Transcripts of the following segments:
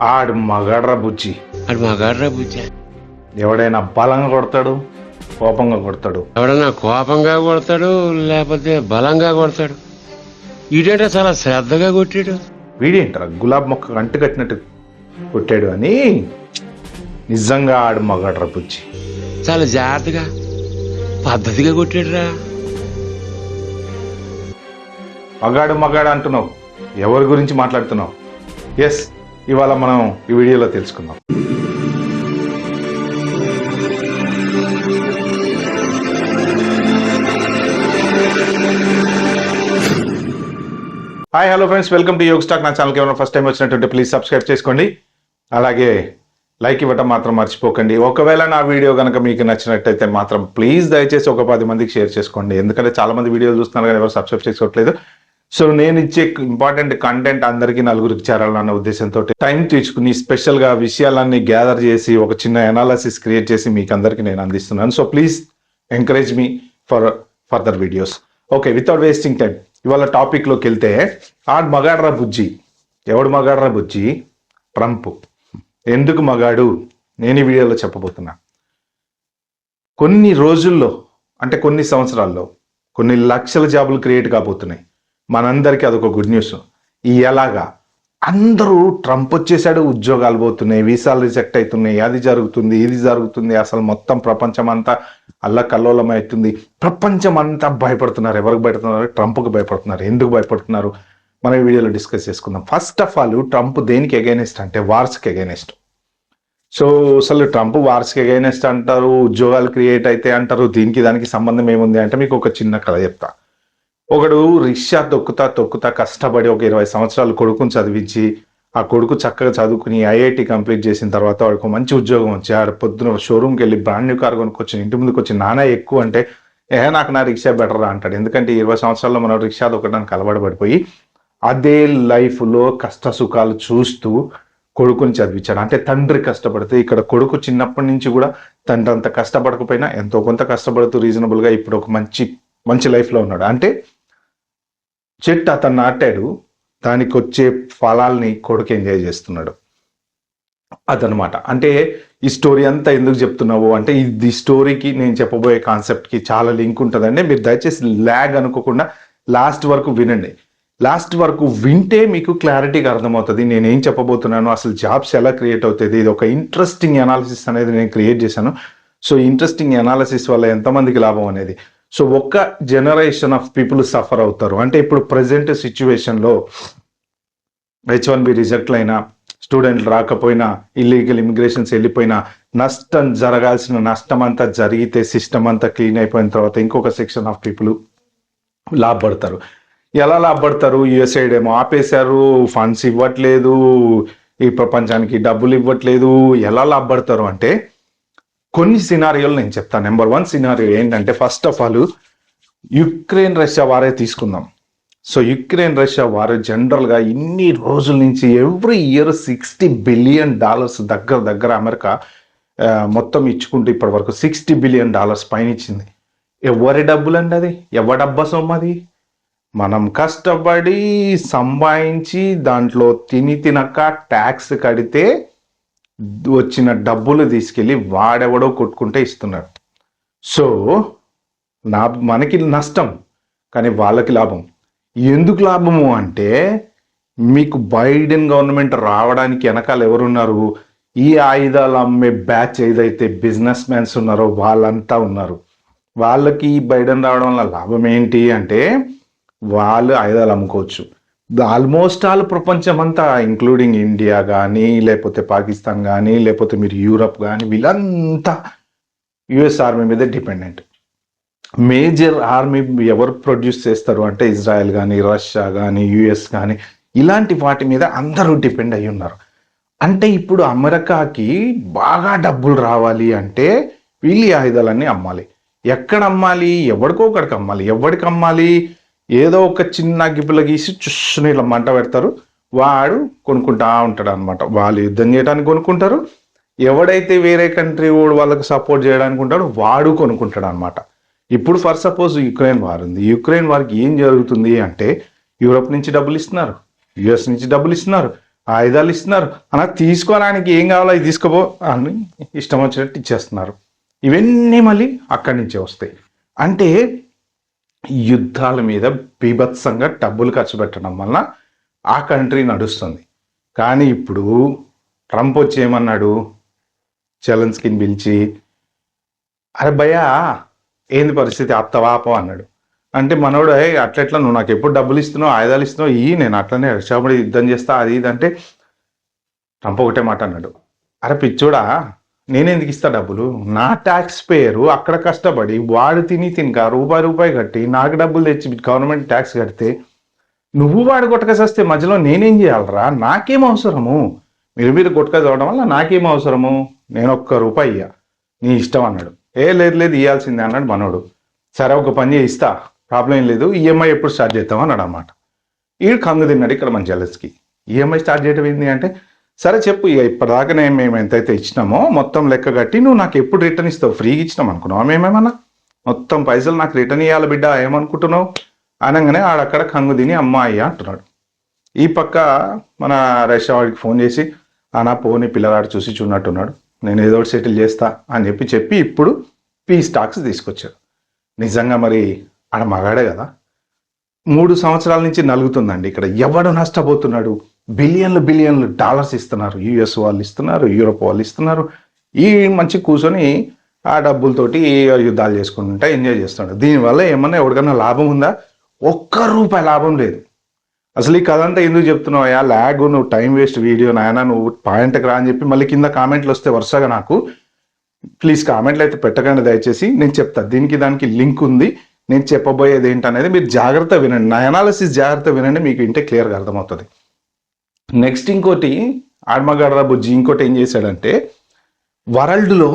ఆడు మగాడ్రా బుజ్జి. అది మగాడ్రా బుజ్జి. ఎవడైనా బలంగా కొడతాడు, కోపంగా కొడతాడు. ఎవడన్నా కోపంగా కొడతాడు, లేకపోతే బలంగా కొడతాడు. ఈడేంటే చాలా శ్రద్ధగా కొట్టాడు. వీడేంటారా గులాబ్ మొక్క అంటు కట్టినట్టు కొట్టాడు అని. నిజంగా ఆడు మగాడ్రా బుజ్జి. చాలా జాగ్రత్తగా పద్ధతిగా కొట్టాడురా. మగాడు అంటున్నావు, ఎవరి గురించి మాట్లాడుతున్నావు? ఎస్, ఇవాళ మనం ఈ వీడియోలో తెలుసుకుందాం. Hi hello friends, welcome to Yog stock. నా ఛానల్కి ఏమైనా ఫస్ట్ టైం వచ్చినట్టుంటే ప్లీజ్ సబ్స్క్రైబ్ చేసుకోండి. అలాగే లైక్ ఇవ్వటం మాత్రం మర్చిపోకండి. ఒకవేళ నా వీడియో కనుక మీకు నచ్చినట్టయితే మాత్రం ప్లీజ్ దయచేసి ఒక 10 మందికి షేర్ చేసుకోండి. ఎందుకంటే చాలా మంది వీడియోలు చూస్తున్నారు కానీ ఎవరు సబ్స్క్రైబ్ చేసుకోవట్లేదు. సో నేను ఇచ్చే ఇంపార్టెంట్ కంటెంట్ అందరికీ నలుగురికి చేరాలన్న ఉద్దేశంతో టైం తీసుకుని స్పెషల్గా విషయాలన్నీ గ్యాదర్ చేసి ఒక చిన్న ఎనాలిసిస్ క్రియేట్ చేసి మీకు అందరికీ నేను అందిస్తున్నాను. So please encourage me for further videos. Okay, without wasting time ఇవాళ టాపిక్లోకి వెళ్తే, ఆడు మగాడ్రా బుజ్జి. ఎవడు మగాడ్రా బుజ్జి? ట్రంప్. ఎందుకు మగాడు నేను ఈ వీడియోలో చెప్పబోతున్నా. కొన్ని రోజుల్లో అంటే కొన్ని సంవత్సరాల్లో కొన్ని లక్షల జాబులు క్రియేట్ కాబోతున్నాయి. మనందరికీ అదొక గుడ్ న్యూస్. ఎలాగా అందరూ ట్రంప్ వచ్చేసాడు, ఉద్యోగాలు పోతున్నాయి, వీసాలు రిజెక్ట్ అవుతున్నాయి, అది జరుగుతుంది ఇది జరుగుతుంది, అసలు మొత్తం ప్రపంచం అంతా అల్లకల్లోలం అవుతుంది. ప్రపంచం అంతా భయపడుతున్నారు. ఎవరికి భయపడుతున్నారు? ట్రంప్కి భయపడుతున్నారు. ఎందుకు భయపడుతున్నారు మనం ఈ వీడియోలో డిస్కస్ చేసుకుందాం. ఫస్ట్ ఆఫ్ ఆల్, ట్రంప్ దేనికి ఎగైనెస్ట్ అంటే వార్స్కి ఎగైనెస్ట్. సో అసలు ట్రంప్ వార్స్కి ఎగైనెస్ట్ అంటారు, ఉద్యోగాలు క్రియేట్ అయితే అంటారు. దీనికి దానికి సంబంధం ఏముంది అంటే మీకు ఒక చిన్న కథ చెప్తా. ఒకడు రిక్షా తొక్కుతా కష్టపడి ఒక 20 సంవత్సరాలు కొడుకుని చదివించి, ఆ కొడుకు చక్కగా చదువుకుని ఐఐటి కంప్లీట్ చేసిన తర్వాత వాడికి మంచి ఉద్యోగం వచ్చి ఆడ పొద్దున షోరూమ్కి వెళ్ళి బ్రాండ్ న్యూ కార్ కొనుక్కొచ్చి ఇంటి ముందుకు వచ్చి నానా ఎక్కువ అంటే నాకు నా రిక్షా బెటర్ అంటాడు. ఎందుకంటే 20 సంవత్సరాల్లో మనం రిక్షా తొక్కడానికి అలవాటుపడిపోయి అదే లైఫ్లో కష్ట సుఖాలు చూస్తూ కొడుకుని చదివించాడు. అంటే తండ్రి కష్టపడితే ఇక్కడ కొడుకు చిన్నప్పటి నుంచి కూడా తండ్రి అంత కష్టపడకపోయినా ఎంతో కొంత కష్టపడుతూ రీజనబుల్గా ఇప్పుడు ఒక మంచి లైఫ్లో ఉన్నాడు. అంటే చెట్టు అతను నాటాడు, దానికి వచ్చే ఫలాల్ని కొడుకు ఎంజాయ్ చేస్తున్నాడు అదనమాట. అంటే ఈ స్టోరీ అంతా ఎందుకు చెప్తున్నావు అంటే, ఈ స్టోరీకి నేను చెప్పబోయే కాన్సెప్ట్కి చాలా లింక్ ఉంటుందండి. మీరు దయచేసి ల్యాగ్ అనుకోకుండా లాస్ట్ వరకు వినండి. లాస్ట్ వరకు వింటే మీకు క్లారిటీగా అర్థమవుతుంది నేనేం చెప్పబోతున్నాను, అసలు జాబ్స్ ఎలా క్రియేట్ అవుతుంది. ఇది ఒక ఇంట్రెస్టింగ్ అనాలిసిస్ అనేది నేను క్రియేట్ చేశాను. సో ఇంట్రెస్టింగ్ అనాలిసిస్ వల్ల ఎంతమందికి లాభం అనేది. సో ఒక్క జనరేషన్ ఆఫ్ పీపుల్ సఫర్ అవుతారు. అంటే ఇప్పుడు ప్రజెంట్ సిచ్యువేషన్లో H1B రిజెక్ట్లు అయినా, స్టూడెంట్లు రాకపోయినా, ఇల్లీగల్ ఇమిగ్రేషన్స్ వెళ్ళిపోయినా, నష్టం జరగాల్సిన నష్టం అంతా జరిగితే సిస్టమ్ అంతా క్లీన్ అయిపోయిన తర్వాత ఇంకొక సెక్షన్ ఆఫ్ పీపుల్ లాభపడతారు. ఎలా లాభపడతారు? యుఎస్ఐడ్ ఏమో ఆపేశారు, ఫండ్స్ ఇవ్వట్లేదు, ఈ ప్రపంచానికి డబ్బులు ఇవ్వట్లేదు. ఎలా లాభపడతారు అంటే కొన్ని సినారియోలు నేను చెప్తాను. నెంబర్ 1 సినారియో ఏంటంటే, first of all Ukraine Russia వారే తీసుకుందాం. సో యుక్రెయిన్ రష్యా వారు జనరల్గా ఇన్ని రోజుల నుంచి ఎవ్రీ ఇయర్ $60 బిలియన్ దగ్గర అమెరికా మొత్తం ఇచ్చుకుంటూ ఇప్పటి వరకు $60 బిలియన్ పైన ఇచ్చింది. ఎవరి డబ్బులండి అది? ఎవరి డబ్బా సొమ్మది? మనం కష్టపడి సంపాదించి దాంట్లో తినక ట్యాక్స్ కడితే వచ్చిన డబ్బులు తీసుకెళ్ళి వాడెవడో కొట్టుకుంటే ఇస్తున్నాడు. సో మనకి నష్టం కానీ వాళ్ళకి లాభం. ఎందుకు లాభము అంటే, మీకు బైడెన్ గవర్నమెంట్ రావడానికి వెనకాల ఎవరున్నారు? ఈ ఆయుధాలు అమ్మే బ్యాచ్ ఏదైతే బిజినెస్ మ్యాన్స్ ఉన్నారో వాళ్ళంతా ఉన్నారు. వాళ్ళకి ఈ బైడెన్ రావడం వల్ల లాభం ఏంటి అంటే, వాళ్ళు ఆయుధాలు అమ్ముకోవచ్చు. ఆల్మోస్ట్ ఆల్ ప్రపంచం అంతా ఇంక్లూడింగ్ ఇండియా కానీ, లేకపోతే పాకిస్తాన్ కానీ, లేకపోతే మీరు యూరప్ కానీ, వీళ్ళంతా యుఎస్ ఆర్మీ మీద డిపెండెంట్. మేజర్ ఆర్మీ ఎవరు ప్రొడ్యూస్ చేస్తారు అంటే ఇజ్రాయెల్ కానీ, రష్యా కానీ, యుఎస్ కానీ, ఇలాంటి వాటి మీద అందరూ డిపెండ్ అయి ఉన్నారు. అంటే ఇప్పుడు అమెరికాకి బాగా డబ్బులు రావాలి అంటే వీళ్ళు ఆయుధాలన్నీ అమ్మాలి. ఎక్కడ అమ్మాలి? ఎవరికో ఒకడికి అమ్మాలి. ఎవరికి అమ్మాలి? ఏదో ఒక చిన్న గిప్పుల గీసి చుస్సుని ఇలా మంట పెడతారు, వాడు కొనుక్కుంటా ఉంటాడు అనమాట. వాళ్ళు యుద్ధం చేయడానికి కొనుక్కుంటారు. ఎవడైతే వేరే కంట్రీ వాడు వాళ్ళకి సపోర్ట్ చేయడానికి ఉంటాడో వాడు కొనుక్కుంటాడు అనమాట. ఇప్పుడు ఫర్ సపోజ్ యుక్రెయిన్ వార్ ఉంది. యుక్రెయిన్ వార్కి ఏం జరుగుతుంది అంటే, యూరప్ నుంచి డబ్బులు ఇస్తున్నారు, యుఎస్ నుంచి డబ్బులు ఇస్తున్నారు, ఆయుధాలు ఇస్తున్నారు, అలా తీసుకోవడానికి ఏం కావాలో అది తీసుకోపో అని ఇష్టం వచ్చినట్టు ఇచ్చేస్తున్నారు. ఇవన్నీ మళ్ళీ అక్కడి నుంచే వస్తాయి. అంటే యుద్ధాల మీద బీభత్సంగా డబ్బులు ఖర్చు పెట్టడం వల్ల ఆ కంట్రీ నడుస్తుంది. కానీ ఇప్పుడు ట్రంప్ వచ్చి ఏమన్నాడు, జెలెన్స్కీని పిలిచి, అరే భయ్యా ఏంది పరిస్థితి అత్తవాపో అన్నాడు. అంటే మనోడు అట్లెట్లా నువ్వు నాకు ఎప్పుడు డబ్బులు ఇస్తున్నావు, ఆయుధాలు ఇస్తున్నావు, నేను అట్లనే రక్షాపడి యుద్ధం చేస్తా అది ఇది అంటే ట్రంప్ ఒకటే మాట అన్నాడు, అరే పిచ్చోడా నేనెందుకు ఇస్తా డబ్బులు, నా ట్యాక్స్ పేరు అక్కడ కష్టపడి వాడు తినక రూపాయి కట్టి నాకు డబ్బులు తెచ్చి గవర్నమెంట్ ట్యాక్స్ కడితే నువ్వు వాడు కొట్టకసేస్తే మధ్యలో నేనేం చేయాలరా, నాకేం అవసరము, మీరు కొట్టక చదవడం వల్ల నాకేం అవసరము, నేను ₹1 ఇయ్య, నీ ఇష్టం అన్నాడు. లేదు ఇవ్వాల్సిందే అన్నాడు మనోడు. సరే ఒక పని ఇస్తా, ప్రాబ్లం ఏం లేదు, ఈఎంఐ ఎప్పుడు స్టార్ట్ చేద్దాం అన్నాడు అనమాట. ఈడు కంగు తిన్నాడు ఇక్కడ మన జెలెన్స్కీ. ఈఎంఐ స్టార్ట్ చేయడం ఏంటి అంటే, సరే చెప్పు, ఇక ఇప్పటిదాకా మేము ఎంతైతే ఇచ్చినామో మొత్తం లెక్క కట్టి నువ్వు నాకు ఎప్పుడు రిటర్న్ ఇస్తావు, ఫ్రీగా ఇచ్చినాం అనుకున్నావు మేమేమన్నా, మొత్తం పైసలు నాకు రిటర్న్ ఇవ్వాలి బిడ్డ ఏమనుకుంటున్నావు అనగానే ఆడక్కడ కంగు తిని అమ్మాయి అంటున్నాడు. ఈ పక్క మన రష్యా వాడికి ఫోన్ చేసి, నా పోని పిల్లగాడు చూసి చూన్నట్టున్నాడు, నేను ఏదో ఒకటి సెటిల్ చేస్తా అని చెప్పి ఇప్పుడు పీస్ టాక్స్ తీసుకొచ్చాడు. నిజంగా మరి ఆడ మగాడే కదా, 3 సంవత్సరాల నుంచి నలుగుతుందండి ఇక్కడ. ఎవడు నష్టపోతున్నాడు, బిలియన్లు డాలర్స్ ఇస్తున్నారు, యుఎస్ వాళ్ళు ఇస్తున్నారు, యూరోప్ వాళ్ళు ఇస్తున్నారు. ఈ మంచి కూర్చొని ఆ డబ్బులతోటి యుద్ధాలు చేసుకుంటుంటా ఎంజాయ్ చేస్తున్నాడు. దీనివల్ల ఏమన్నా ఎవరికన్నా లాభం ఉందా? ₹1 లాభం లేదు. అసలు ఈ కథ అంతా ఎందుకు చెప్తున్నావా, ల్యాగ్, నువ్వు టైం వేస్ట్ వీడియో నాయన, నువ్వు పాయింట్కి రా అని చెప్పి మళ్ళీ కింద కామెంట్లు వస్తే వరుసగా నాకు, ప్లీజ్ కామెంట్లు అయితే పెట్టకండి దయచేసి, నేను చెప్తా, దీనికి దానికి లింక్ ఉంది, నేను చెప్పబోయేది ఏంటనేది మీరు జాగ్రత్త వినండి, నా అనాలిసిస్ జాగ్రత్త వినండి, మీకు వింటే క్లియర్గా అర్థమవుతుంది. నెక్స్ట్ ఇంకోటి ఆడమగడ్ర బుజ్జి ఇంకోటి ఏం చేశాడంటే, వరల్డ్లో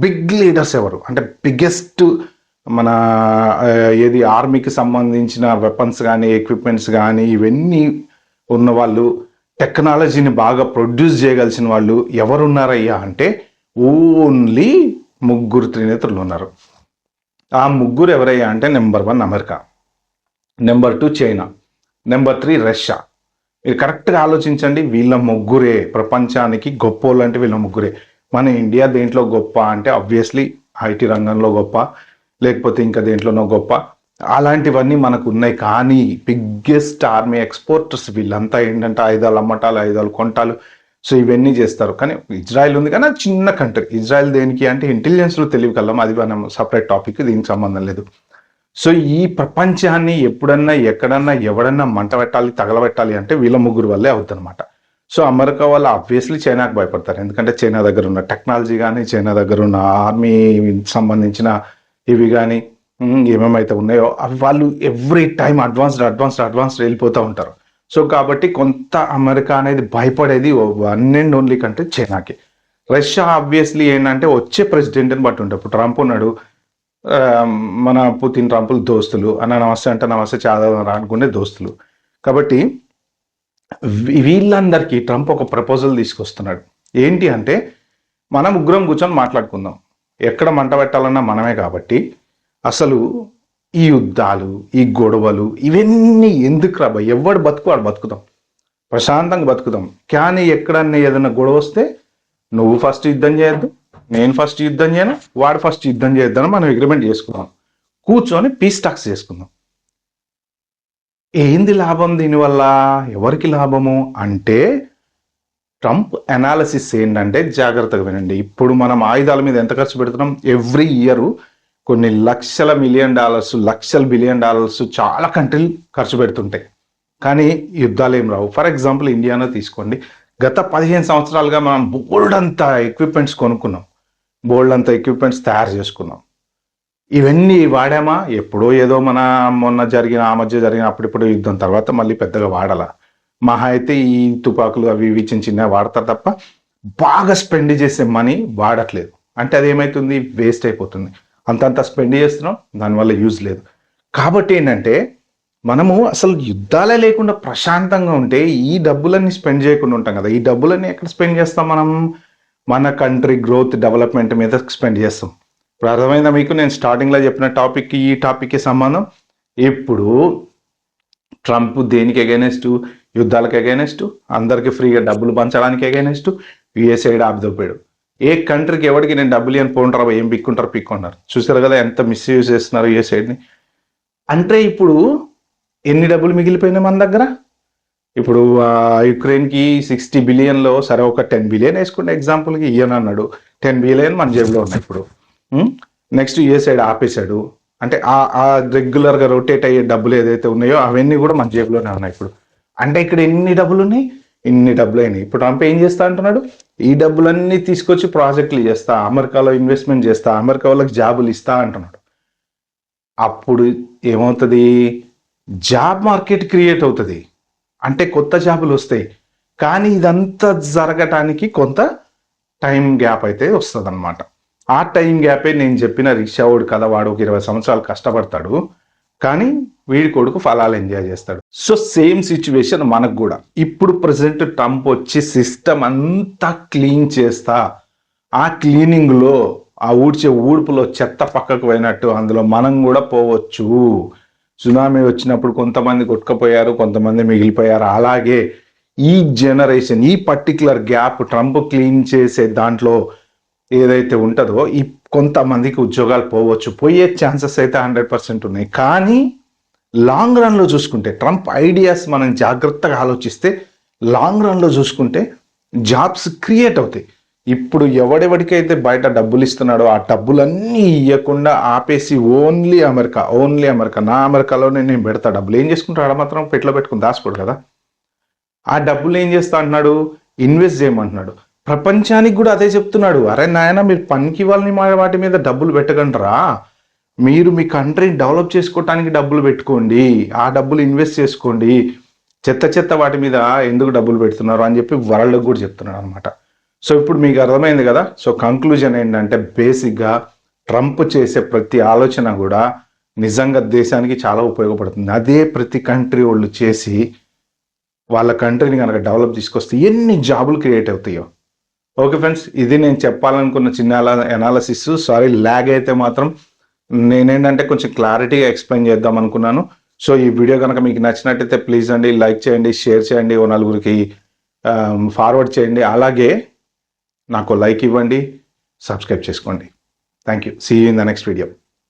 బిగ్ లీడర్స్ ఎవరు అంటే బిగ్గెస్ట్ మన ఏది ఆర్మీకి సంబంధించిన వెపన్స్ కానీ ఎక్విప్మెంట్స్ కానీ ఇవన్నీ ఉన్న వాళ్ళు, టెక్నాలజీని బాగా ప్రొడ్యూస్ చేయగలిసిన వాళ్ళు ఎవరున్నారయ్యా అంటే ఓన్లీ 3 త్రినేత్రులు ఉన్నారు. ఆ 3 ఎవరయ్యా అంటే, number 1 America, number 2 China, number 3 Russia. మీరు కరెక్ట్గా ఆలోచించండి, వీళ్ళ 3 ప్రపంచానికి గొప్పోళ్ళు అంటే వీళ్ళ 3. మన ఇండియా దేంట్లో గొప్ప అంటే ఆబ్వియస్లీ ఐటీ రంగంలో గొప్ప, లేకపోతే ఇంకా దేంట్లోనో గొప్ప, అలాంటివన్నీ మనకు ఉన్నాయి. కానీ బిగ్గెస్ట్ ఆర్మీ ఎక్స్పోర్టర్స్ వీళ్ళంతా ఏంటంటే ఆయుధాలు అమ్మటాలు, ఆయుధాలు కొంటాలు, సో ఇవన్నీ చేస్తారు. కానీ ఇజ్రాయెల్ ఉంది కానీ అది చిన్న కంట్రీ. ఇజ్రాయెల్ దేనికి అంటే ఇంటెలిజెన్స్లో తెలియగలం, అది మనం సపరేట్ టాపిక్, దీనికి సంబంధం లేదు. సో ఈ ప్రపంచాన్ని ఎప్పుడన్నా ఎక్కడన్నా ఎవడన్నా మంట పెట్టాలి, తగలబెట్టాలి అంటే వీళ్ళ 3 వల్లే అవుతుందన్నమాట. సో అమెరికా వాళ్ళు ఆబ్వియస్లీ చైనాకు భయపడతారు, ఎందుకంటే చైనా దగ్గర ఉన్న టెక్నాలజీ కానీ, చైనా దగ్గర ఉన్న ఆర్మీ సంబంధించిన ఇవి కానీ ఏమేమైతే ఉన్నాయో అవి వాళ్ళు ఎవ్రీ టైం అడ్వాన్స్డ్ వెళ్ళిపోతూ ఉంటారు. సో కాబట్టి కొంత అమెరికా అనేది భయపడేది 1 and only కంట్రీ చైనాకి. రష్యా ఆబ్వియస్లీ ఏంటంటే వచ్చే ప్రెసిడెంట్ని బట్టి ఉంటారు. ఇప్పుడు ట్రంప్ ఉన్నాడు, మన పుతిన్ ట్రంప్లు దోస్తులు, అన్న నమస్తే అంటే నమస్తే చాలా అనుకునే దోస్తులు. కాబట్టి వీళ్ళందరికీ ట్రంప్ ఒక ప్రపోజల్ తీసుకొస్తున్నాడు. ఏంటి అంటే, మనం 3 కూర్చొని మాట్లాడుకుందాం, ఎక్కడ మంట పెట్టాలన్నా మనమే కాబట్టి అసలు ఈ యుద్ధాలు, ఈ గొడవలు ఇవన్నీ ఎందుకు రా, ఎవడు బతుకు వాడు బతుకుదాం, ప్రశాంతంగా బతుకుదాం. కానీ ఎక్కడన్నా ఏదైనా గొడవ వస్తే నువ్వు ఫస్ట్ యుద్ధం చేయొద్దు, నేను ఫస్ట్ యుద్ధం చేయను, వాడు ఫస్ట్ యుద్ధం చేయొద్దని మనం అగ్రిమెంట్ చేసుకుందాం, కూర్చొని పీస్ టాక్స్ చేసుకుందాం. ఏంది లాభం దీనివల్ల, ఎవరికి లాభము అంటే, ట్రంప్ అనాలిసిస్ ఏంటంటే జాగ్రత్తగా వినండి. ఇప్పుడు మనం ఆయుధాల మీద ఎంత ఖర్చు పెడుతున్నాం, ఎవ్రీ ఇయర్ కొన్ని లక్షల $1 million, లక్షల $1 billion చాలా కంట్రీలు ఖర్చు పెడుతుంటాయి, కానీ యుద్ధాలు ఏం రావు. ఫర్ ఎగ్జాంపుల్ ఇండియాలో తీసుకోండి, గత 15 సంవత్సరాలుగా మనం బోల్డ్ అంతా ఎక్విప్మెంట్స్ కొనుక్కున్నాం, బోల్డ్ అంతా ఎక్విప్మెంట్స్ తయారు చేసుకున్నాం. ఇవన్నీ వాడామా? ఎప్పుడో ఏదో మన ఆ మధ్య జరిగిన అప్పుడిప్పుడు యుద్ధం తర్వాత మళ్ళీ పెద్దగా వాడాల. మహా అయితే ఈ తుపాకులు అవి ఇవి చిన్న వాడతారు తప్ప బాగా స్పెండ్ చేసే మనీ వాడట్లేదు. అంటే అది ఏమవుతుంది, వేస్ట్ అయిపోతుంది. అంతంత స్పెండ్ చేస్తున్నాం, దానివల్ల యూజ్ లేదు. కాబట్టి ఏంటంటే, మనము అసలు యుద్ధాలే లేకుండా ప్రశాంతంగా ఉంటే ఈ డబ్బులన్నీ స్పెండ్ చేయకుండా ఉంటాం కదా. ఈ డబ్బులన్నీ ఎక్కడ స్పెండ్ చేస్తాం మనం? మన కంట్రీ గ్రోత్ డెవలప్మెంట్ మీద స్పెండ్ చేస్తాం. ఇప్పుడు అర్థమైందా మీకు? నేను స్టార్టింగ్లో చెప్పిన టాపిక్కి ఈ టాపిక్కి సంబంధం. ఇప్పుడు ట్రంప్ దేనికి అగైనెస్ట్? యుద్ధాలకు అగైనెస్ట్, అందరికి ఫ్రీగా డబ్బులు పంచడానికి అగైనెస్ట్, యుఎస్ఐడ్ ఆపుదోపాడు. ఏ కంట్రీకి ఎవరికి నేను డబ్బులు అని పోంటారా, ఏం పిక్కున్నారు. చూసారు కదా ఎంత మిస్యూజ్ చేస్తున్నారు యుఎస్ఐడ్ని. అంటే ఇప్పుడు ఎన్ని డబ్బులు మిగిలిపోయినాయి మన దగ్గర? ఇప్పుడు యుక్రెయిన్కి 60 బిలియన్లో సరే ఒక 10 బిలియన్ వేసుకుంటే ఎగ్జాంపుల్కి ఇయ్యను అన్నాడు. 10 బిలియన్ మన జేబులో ఉన్నాయి ఇప్పుడు. నెక్స్ట్ యుఎస్ఐడ్ ఆపేశాడు. అంటే ఆ రెగ్యులర్గా రొటేట్ అయ్యే డబ్బులు ఏదైతే ఉన్నాయో అవన్నీ కూడా మన జేబులోనే ఉన్నాయి ఇప్పుడు. అంటే ఇక్కడ ఎన్ని డబ్బులు ఉన్నాయి? ఇన్ని డబ్బులు అయినాయి. ఇప్పుడు ట్రంప్ ఏం చేస్తా అంటున్నాడు? ఈ డబ్బులన్నీ తీసుకొచ్చి ప్రాజెక్టులు చేస్తా, అమెరికాలో ఇన్వెస్ట్మెంట్ చేస్తా, అమెరికా వాళ్ళకి జాబులు ఇస్తా అంటున్నాడు. అప్పుడు ఏమవుతుంది? జాబ్ మార్కెట్ క్రియేట్ అవుతుంది. అంటే కొత్త జాబులు వస్తాయి. కానీ ఇదంతా జరగటానికి కొంత టైం గ్యాప్ అయితే వస్తుంది అనమాట. ఆ టైం గ్యాపే నేను చెప్పిన రిక్షావుడు కదా, వాడు ఒక 20 సంవత్సరాలు కష్టపడతాడు, కానీ వీడి కొడుకు ఫలాలు ఎంజాయ్ చేస్తాడు. సో సేమ్ సిచ్యువేషన్ మనకు కూడా. ఇప్పుడు ప్రెసెంట్ ట్రంప్ వచ్చి సిస్టమ్ అంతా క్లీన్ చేస్తా, ఆ క్లీనింగ్లో ఆ ఊడ్చే ఊడ్పులో చెత్త పక్కకు పోయినట్టు అందులో మనం కూడా పోవచ్చు. సునామీ వచ్చినప్పుడు కొంతమంది కొట్టుకుపోయారు, కొంతమంది మిగిలిపోయారు. అలాగే ఈ జనరేషన్, ఈ పర్టికులర్ గ్యాప్ ట్రంప్ క్లీన్ చేసే దాంట్లో ఏదైతే ఉంటుందో ఈ కొంతమందికి ఉద్యోగాలు పోవచ్చు, పోయే ఛాన్సెస్ అయితే 100% ఉన్నాయి. కానీ లాంగ్ రన్లో చూసుకుంటే ట్రంప్ ఐడియాస్ మనం జాగ్రత్తగా ఆలోచిస్తే లాంగ్ రన్లో చూసుకుంటే జాబ్స్ క్రియేట్ అవుతాయి. ఇప్పుడు ఎవడెవడికైతే బయట డబ్బులు ఇస్తున్నాడో ఆ డబ్బులన్నీ ఇవ్వకుండా ఆపేసి ఓన్లీ అమెరికా, నా అమెరికాలోనే నేను పెడతా డబ్బులు, ఏం చేసుకుంటాడు? మాత్రం పెట్లో పెట్టుకుని దాచుకోడు కదా. ఆ డబ్బులు ఏం చేస్తా అంటున్నాడు? ఇన్వెస్ట్ చేయమంటున్నాడు. ప్రపంచానికి కూడా అదే చెప్తున్నాడు. అరే నాయన, మీరు పనికి వాళ్ళని వాటి మీద డబ్బులు పెట్టకంటారా, మీరు మీ కంట్రీని డెవలప్ చేసుకోవటానికి డబ్బులు పెట్టుకోండి, ఆ డబ్బులు ఇన్వెస్ట్ చేసుకోండి, చెత్త వాటి మీద ఎందుకు డబ్బులు పెడుతున్నారు అని చెప్పి వరల్డ్కి కూడా చెప్తున్నాడు అనమాట. సో ఇప్పుడు మీకు అర్థమైంది కదా. సో కంక్లూజన్ ఏంటంటే బేసిక్గా ట్రంప్ చేసే ప్రతి ఆలోచన కూడా నిజంగా దేశానికి చాలా ఉపయోగపడుతుంది. అదే ప్రతి కంట్రీ వాళ్ళు చేసి వాళ్ళ కంట్రీని కనుక డెవలప్ తీసుకొస్తే ఎన్ని జాబులు క్రియేట్ అవుతాయో. ఓకే ఫ్రెండ్స్, ఇది నేను చెప్పాలనుకున్న చిన్న అనాలసిస్. సారీ ల్యాగ్ అయితే మాత్రం నేనేంటంటే కొంచెం క్లారిటీగా ఎక్స్ప్లెయిన్ చేద్దాం అనుకున్నాను. సో ఈ వీడియో కనుక మీకు నచ్చినట్టయితే ప్లీజ్ అండి లైక్ చేయండి, షేర్ చేయండి, ఓ నలుగురికి ఫార్వర్డ్ చేయండి. అలాగే నాకు లైక్ ఇవ్వండి, సబ్స్క్రైబ్ చేసుకోండి. Thank you. See you in the next video.